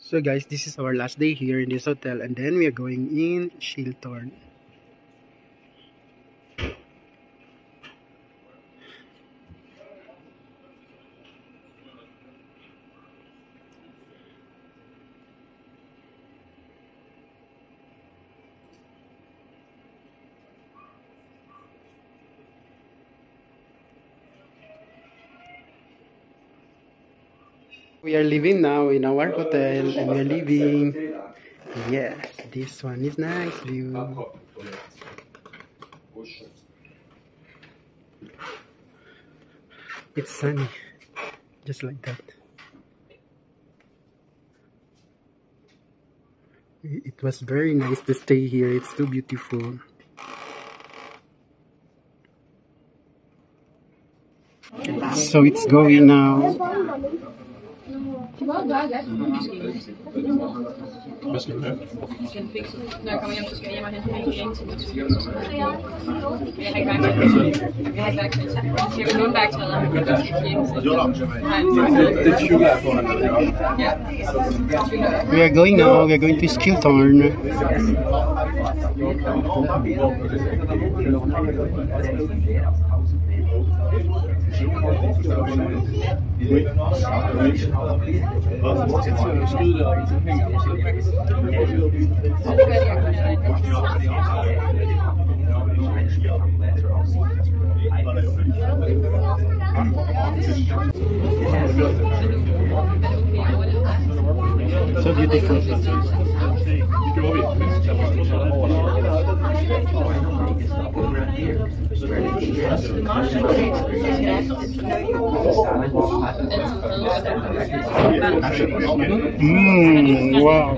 So guys, this is our last day here in this hotel, and then we are going in Shilthorne. We are living now in our hotel, and we are leaving. Yes, this one is nice view. It's sunny, just like that. It was very nice to stay here. It's too beautiful. So it's going now. Hvad skal du have? Jeg skal fikse. Når jeg kommer hjem, så skal jeg hjem og hente min gang til mit studie. Jeg har ikke værktøj. Jeg vil låne værktøjet, og jeg skal We are going now. We are going to Shilthorne. So beautiful. Wow.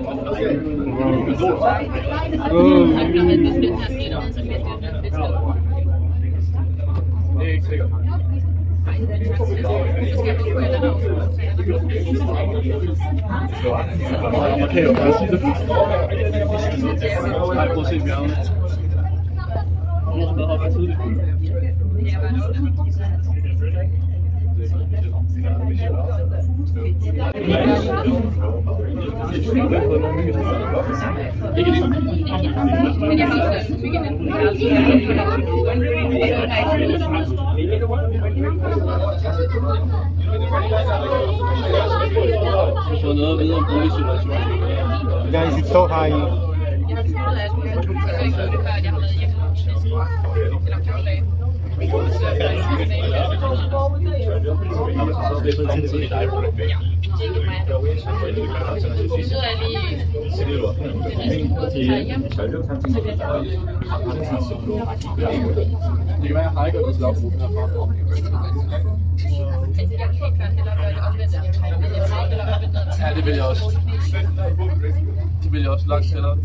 Guys, it's so high. Ja, det vil jeg også. Det vil jeg også langt hellere.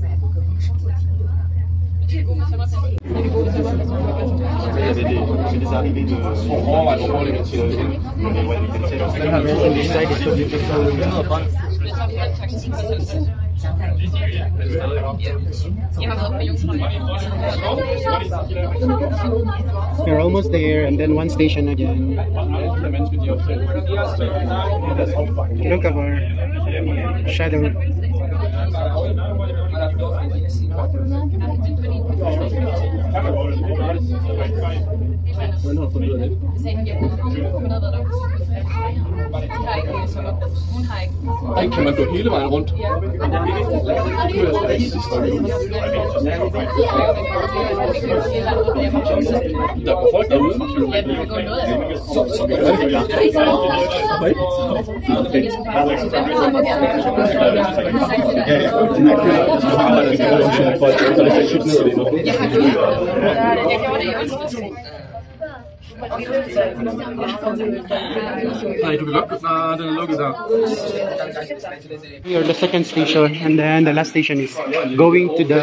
We're almost there, and then one station again. Look at our shadow. Kan man gå hele vejen rundt? Der går folk derude. Så gør Nej, du kan godt. Nej, den er lukket der. We are the second station, and then the last station is going to the.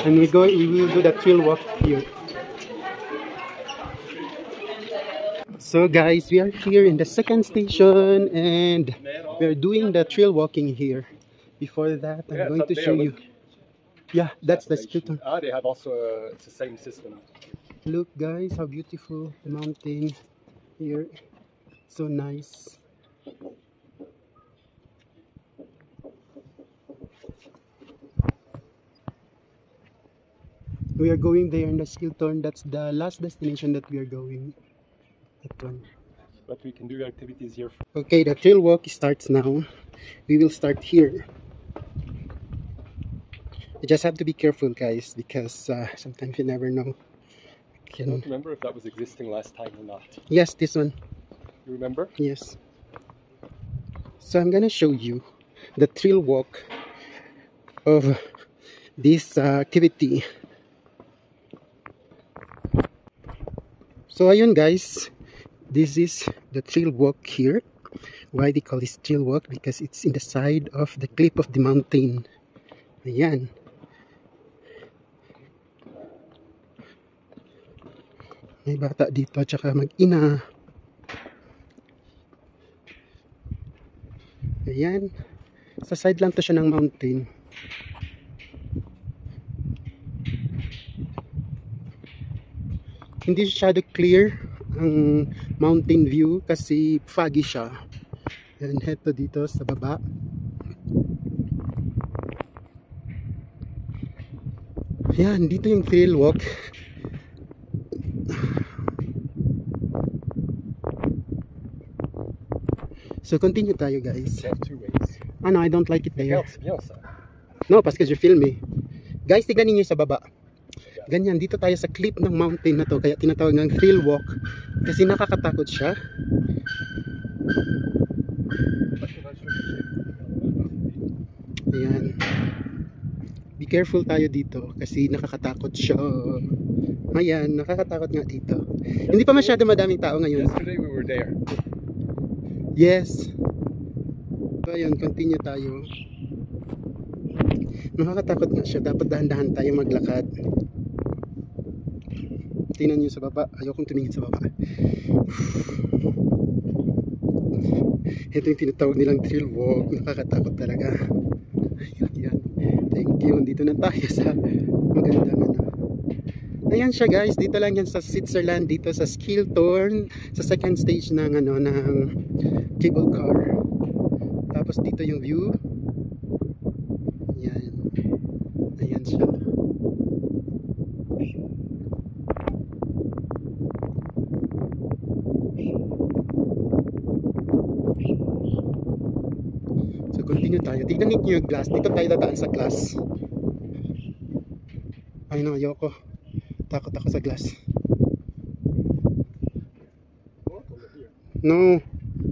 And we will do the trail walk here. So guys, we are here in the second station, and we are doing the trail walking here. Before that, I'm going to show you. Yeah, that's the Shilthorne. They have also it's the same system. Look guys, how beautiful the mountain here. So nice. We are going there in the Skilthorn. That's the last destination that we are going. That one. But we can do activities here. Okay, the trail walk starts now. We will start here. You just have to be careful, guys, because sometimes you never know. I don't remember if that was existing last time or not. Yes, this one. You remember? Yes. So I'm gonna show you the trail walk of this activity. So ayun guys, this is the trail walk here. Why they call this trail walk? Because it's in the side of the cliff of the mountain. Ayan. May bata dito at saka mag-ina. Ayan. Sa side lang to siya ng mountain. Hindi siya clear ang mountain view kasi foggy siya. Yan, heto dito sa baba. Yan, dito yung trail walk. So continue tayo guys. You have two ways. Ah no, I don't like it there. Regarde, c'est bien ça. No, parce que je filme eh. Guys, tignan niyo sa baba. Ganyan, dito tayo sa cliff ng mountain na to. Kaya tinatawag ng trail walk. Kasi nakakatakot siya. Ayan. Be careful tayo dito. Kasi nakakatakot siya. Ayan, nakakatakot nga dito. Hindi pa masyado madaming tao ngayon. Yesterday we were there. Yes. So ayun, continue tayo. Nakakatakot nga siya. Dapat dahan-dahan tayo maglakad. Tingnan nyo sa baba. Ayokong tumingin sa baba. Ito yung tinatawag nilang trail walk. Nakakatakot talaga. Ayan. Thank you. Dito na tayo sa magandang ano. Ayan siya guys. Dito lang yan sa Switzerland. Dito sa Skilthorn. Sa second stage ng ano, ng cable car. Tapos dito yung view. Ayan. Ayan siya. So continue tayo. Tignan niyo yung glass. Dito tayo dadaan sa glass. Ay no, ayoko. Takot ako sa glass. No.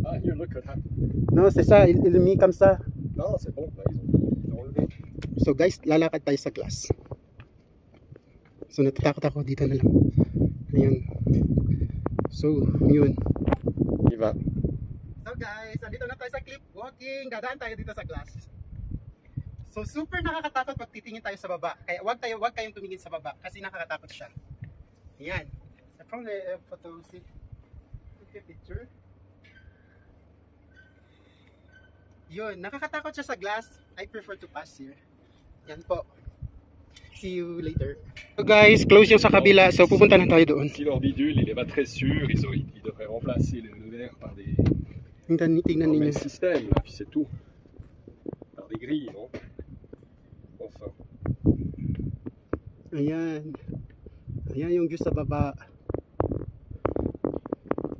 Ah, here, look what happened. No, c'est ça. Il mis comme ça. Non, c'est bon. Là, ils ont enlevé. So guys, lalakad tayo sa glass. So natatakot ako. Dito na lang. Ayan. So, yun. Diba? So guys, dito na tayo sa cliff walking. Dadaan tayo dito sa glass. So super nakakatakot pag titingin tayo sa baba. Kaya wag kayong tumingin sa baba kasi nakakatakot siya. Ayan. From the photo, see. Take a picture. Yun, nakakatakot siya sa glass. I prefer to pass here. Yan po. See you later. So guys, close yung sa kabila. So pupunta na tayo doon. Si leur bidule, il est pas très sûr, ils devraient remplacer le verre par des Tingnan ninyo. système, là, puis c'est tout. Par des grilles, non? Enfin. Ayan. Ayan yung view sa baba.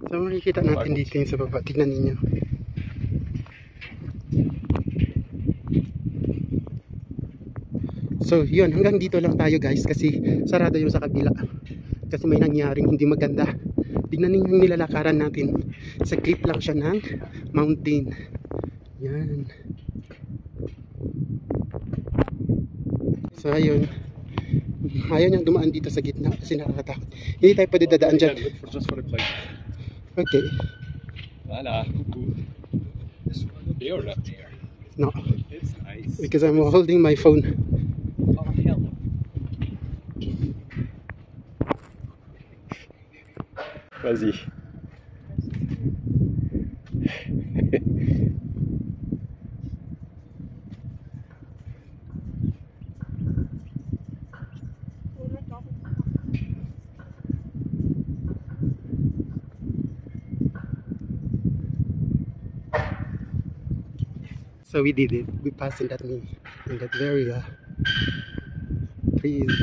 So makikita natin dito yung sa baba. Tingnan ninyo. So yun, hanggang dito lang tayo guys kasi sarado yung sa kabila. Kasi may nangyaring hindi maganda. Tingnan ninyo yung nilalakaran natin. Sa cliff lang siya ng mountain. Yan. So ayun. Ayaw niyang dumaan dito sa gitna kasi nakakatakot. Hindi tayo pwede dadaan dyan. Just for the plate. Okay. Voilà, coucou. Here or not here? No. It's nice. Because I'm holding my phone. Oh, hell no. Vas-y. So we did it. We passed in that very trees.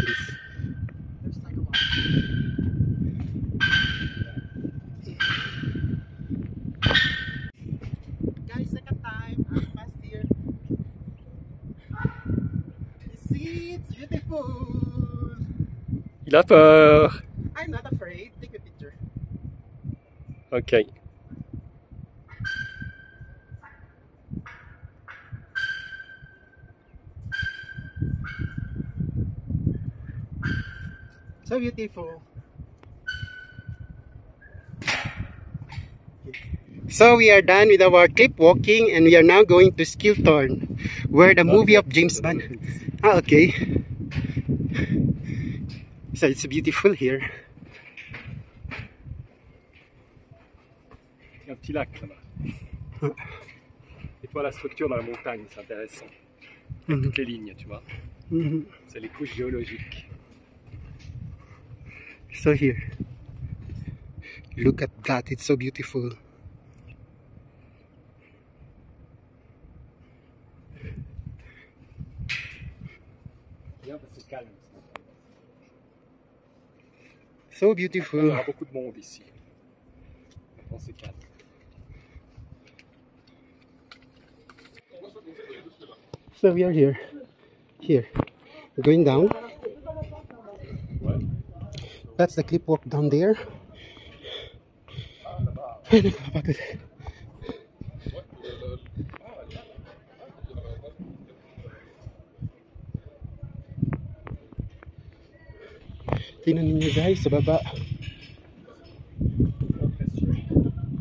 Guys, second time I passed here. You see, it's beautiful. Il a peur. I'm not afraid. Take a picture. Ok. So beautiful. So we are done with our cliff walking and we are now going to Skilthorne, where the movie of James Bond. Ah, okay. So it's beautiful here. Il y a un petit lac là-bas. Et toi, la structure dans la montagne, c'est intéressant. Avec toutes les lignes, tu vois. C'est les couches géologiques. So here, look at that, it's so beautiful. Bien parce que c'est calme. So Il y beautiful. aura beaucoup de monde ici. Maintenant, c'est calme. So we are here. Here. We're going down. That's the cliff walk down there. Ay, nakakapagod. Tingnan niyo guys, sa baba.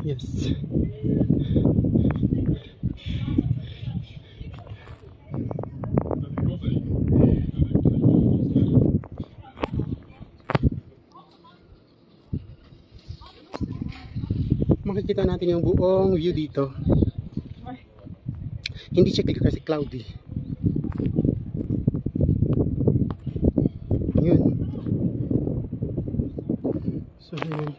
Yes. Makikita natin yung buong view dito. Hindi siya clear kasi cloudy. Yun. So yun.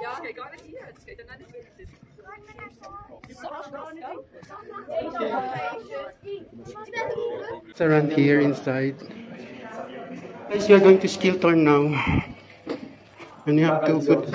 Ja, kijk, gar nicht hier. Das geht ja nicht. It's around here inside. Guys, we are going to Skilthorne now. And you have to put